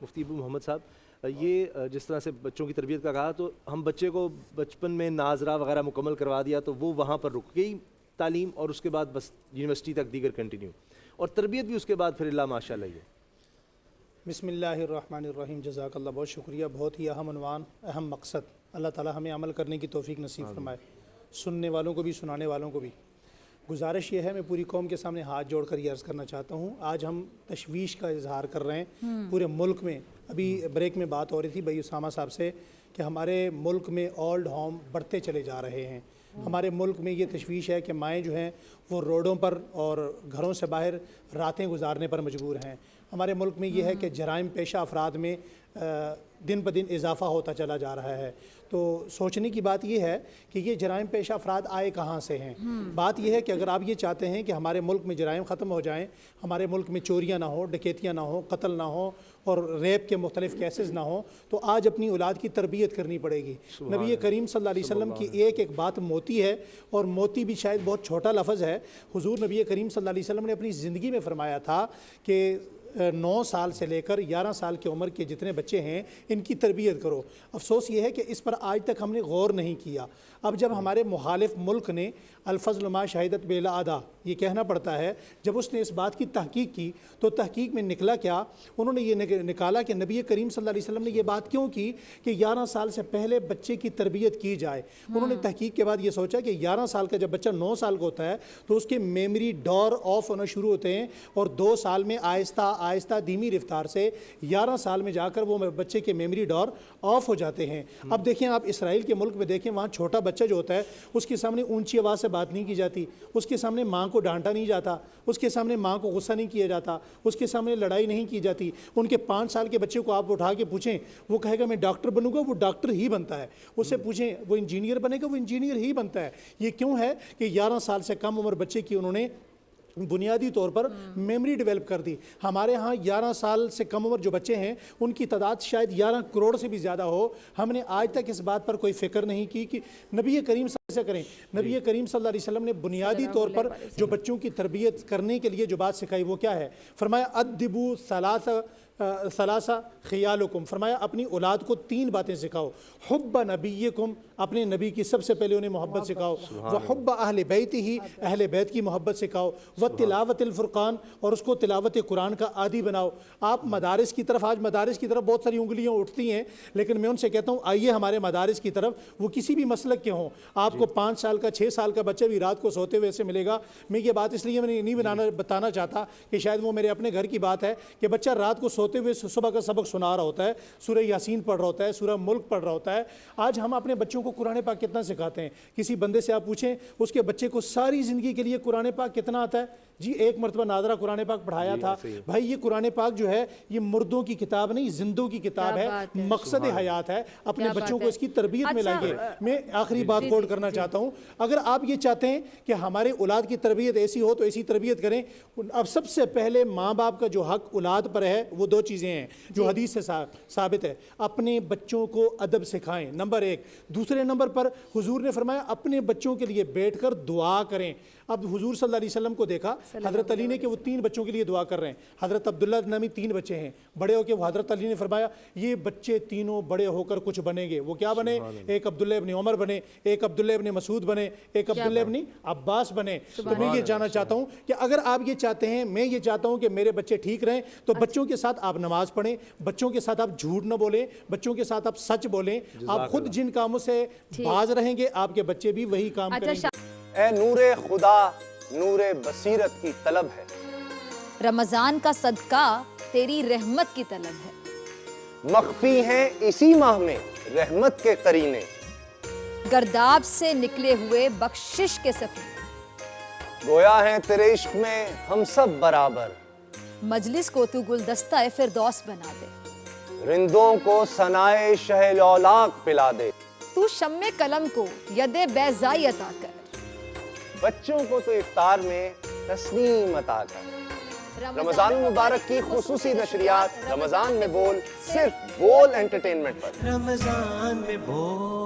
مفتی ابو محمد صاحب, یہ جس طرح سے بچوں کی تربیت کا کہا, تو ہم بچے کو بچپن میں ناظرہ وغیرہ مکمل کروا دیا تو وہ وہاں پر رک گئی تعلیم, اور اس کے بعد بس یونیورسٹی تک دیگر کنٹینیو, اور تربیت بھی اس کے بعد پھر اللہ ماشاء اللہ. یہ بسم اللہ الرحمن الرحیم. جزاک اللہ, بہت شکریہ. بہت ہی اہم عنوان, اہم مقصد. اللہ تعالی ہمیں عمل کرنے کی توفیق نصیب فرمائے, سننے والوں کو بھی سنانے والوں کو بھی. گزارش یہ ہے, میں پوری قوم کے سامنے ہاتھ جوڑ کر یہ عرض کرنا چاہتا ہوں, آج ہم تشویش کا اظہار کر رہے ہیں پورے ملک میں. ابھی بریک میں بات ہو رہی تھی بھائی اسامہ صاحب سے کہ ہمارے ملک میں اولڈ ہوم بڑھتے چلے جا رہے ہیں. ہمارے ملک میں یہ تشویش ہے کہ مائیں جو ہیں وہ روڈوں پر اور گھروں سے باہر راتیں گزارنے پر مجبور ہیں. ہمارے ملک میں یہ ہے کہ جرائم پیشہ افراد میں دن بہ دن اضافہ ہوتا چلا جا رہا ہے. تو سوچنے کی بات یہ ہے کہ یہ جرائم پیشہ افراد آئے کہاں سے ہیں. بات یہ ہے کہ اگر آپ یہ چاہتے ہیں کہ ہمارے ملک میں جرائم ختم ہو جائیں, ہمارے ملک میں چوریاں نہ ہوں, ڈکیتیاں نہ ہوں, قتل نہ ہوں اور ریپ کے مختلف کیسز نہ ہوں, تو آج اپنی اولاد کی تربیت کرنی پڑے گی. نبی کریم صلی اللہ علیہ وسلم کی ایک بات موتی ہے, اور موتی بھی شاید بہت چھوٹا لفظ ہے. حضور نبی کریم صلی اللہ علیہ وسلم نے اپنی زندگی میں فرمایا تھا کہ 9 سال سے لے کر 11 سال کی عمر کے جتنے بچے ہیں ان کی تربیت کرو. افسوس یہ ہے کہ اس پر آج تک ہم نے غور نہیں کیا. اب جب ہمارے مخالف ملک نے الفضل ما شہدت بالاعداء یہ کہنا پڑتا ہے, جب اس نے اس بات کی تحقیق کی تو تحقیق میں نکلا کیا, انہوں نے یہ نکالا کہ نبی کریم صلی اللہ علیہ وسلم نے یہ بات کیوں کی کہ 11 سال سے پہلے بچے کی تربیت کی جائے. انہوں نے تحقیق کے بعد یہ سوچا کہ 11 سال کا جب بچہ 9 سال کا ہوتا ہے تو اس کے میموری ڈور آف ہونا شروع ہوتے ہیں, اور 2 سال میں آہستہ آہستہ دھیمی رفتار سے 11 سال میں جا کر وہ بچے کے میموری ڈور آف ہو جاتے ہیں. اب دیکھیں آپ اسرائیل کے ملک میں دیکھیں, وہاں چھوٹا بچہ جو ہوتا ہے اس کے سامنے اونچی آواز سے بات نہیں کی جاتی, اس کے سامنے ماں کو ڈانٹا نہیں جاتا, اس کے سامنے ماں کو غصہ نہیں کیا جاتا, اس کے سامنے لڑائی نہیں کی جاتی. ان کے 5 سال کے بچے کو آپ اٹھا کے پوچھیں, وہ کہے گا میں ڈاکٹر بنوں گا, وہ ڈاکٹر ہی بنتا ہے. اس سے پوچھیں وہ انجینئر بنے گا, وہ انجینئر ہی بنتا ہے. یہ کیوں ہے کہ 11 سال سے کم عمر بچے کی انہوں نے بنیادی طور پر میموری ڈیولپ کر دی. ہمارے ہاں 11 سال سے کم عمر جو بچے ہیں ان کی تعداد شاید 11 کروڑ سے بھی زیادہ ہو. ہم نے آج تک اس بات پر کوئی فکر نہیں کی کہ نبی کریم سے کریں. نبی کریم صلی اللہ علیہ وسلم نے بنیادی طور پر جو بچوں کی تربیت کرنے کے لیے جو بات سکھائی وہ کیا ہے؟ فرمایا ادبو ثلاثہ خیالکم, فرمایا اپنی اولاد کو 3 باتیں سکھاؤ. حب نبیکم, اپنے نبی کی سب سے پہلے انہیں محبت سکھاؤ. وحب اہل بیت ہی, اہل بیت کی محبت سکھاؤ. وتلاوت الفرقان, اور اس کو تلاوت قرآن کا عادی بناؤ. آپ مدارس کی طرف, آج مدارس کی طرف بہت ساری انگلیاں اٹھتی ہیں, لیکن میں ان سے کہتا ہوں آئیے ہمارے مدارس کی طرف, وہ کسی بھی مسلک کے ہوں. آپ کو 5 سال کا 6 سال کا بچہ بھی رات کو سوتے ہوئے سے ملے گا. میں یہ بات اس لیے میں نہیں بتانا چاہتا کہ شاید وہ میرے اپنے گھر کی بات ہے کہ بچہ رات کو سوتے ہوئے صبح کا سبق سنا رہا ہوتا ہے, سورہ یاسین پڑھ رہا ہوتا ہے, سورہ ملک پڑھ رہا ہوتا ہے. آج ہم اپنے بچوں کو قرآن پاک کتنا سکھاتے ہیں؟ کسی بندے سے آپ پوچھیں اس کے بچے کو ساری زندگی کے لیے قرآن پاک کتنا آتا ہے؟ جی 1 مرتبہ نادرہ قرآن پاک پڑھایا تھا. بھائی یہ قرآن پاک جو ہے یہ مردوں کی کتاب نہیں, زندوں کی کتاب ہے, مقصد حیات ہے. اپنے بچوں کو اس کی تربیت میں لائیے. میں آخری بات کوٹ کرنا چاہتا ہوں, اگر آپ یہ چاہتے ہیں کہ ہمارے اولاد کی تربیت ایسی ہو تو ایسی تربیت کریں. اب سب سے پہلے ماں باپ کا جو حق اولاد پر ہے وہ 2 چیزیں ہیں جو حدیث سے ثابت ہے. اپنے بچوں کو ادب سکھائیں, نمبر 1. دوسرے نمبر پر حضور نے فرمایا اپنے بچوں کے لیے بیٹھ کر دعا کریں. اب حضور صلی اللہ علیہ وسلم کو دیکھا حضرت علی نے کہ وہ 3 بچوں کے لیے دعا کر رہے ہیں. حضرت عبداللہ نامی 3 بچے ہیں, بڑے ہو کے وہ حضرت علی نے فرمایا یہ بچے تینوں بڑے ہو کر کچھ بنیں گے. وہ کیا بنے؟ ایک عبداللہ ابن عمر بنے, ایک عبداللہ ابن مسعود بنے, ایک عبداللہ ابن عباس بنے. تو میں یہ جاننا چاہتا ہوں کہ اگر آپ یہ چاہتے ہیں, میں یہ چاہتا ہوں کہ میرے بچے ٹھیک رہیں, تو بچوں کے ساتھ آپ نماز پڑھیں, بچوں کے ساتھ آپ جھوٹ نہ بولیں, بچوں کے ساتھ آپ سچ بولیں. آپ خود جن کاموں سے باز رہیں گے آپ کے بچے بھی وہی کام کریں گے. اے نور خدا, نور بصیرت کی طلب ہے, رمضان کا صدقہ تیری رحمت کی طلب ہے. مخفی ہیں اسی ماہ میں رحمت کے قرینے, گرداب سے نکلے ہوئے بخشش کے سفیر. گویا ہیں تیرے عشق میں ہم سب برابر, مجلس کو تو گلدستہ فردوس بنا دے. رندوں کو ثنائے شہ لولاک پلا دے, تو شمع قلم کو ید بیضائی عطا کر. بچوں کو تو افطار میں تسلیم عطا کر. رمضان مبارک کی خصوصی نشریات رمضان میں بول, صرف بول انٹرٹینمنٹ پر. رمضان میں بول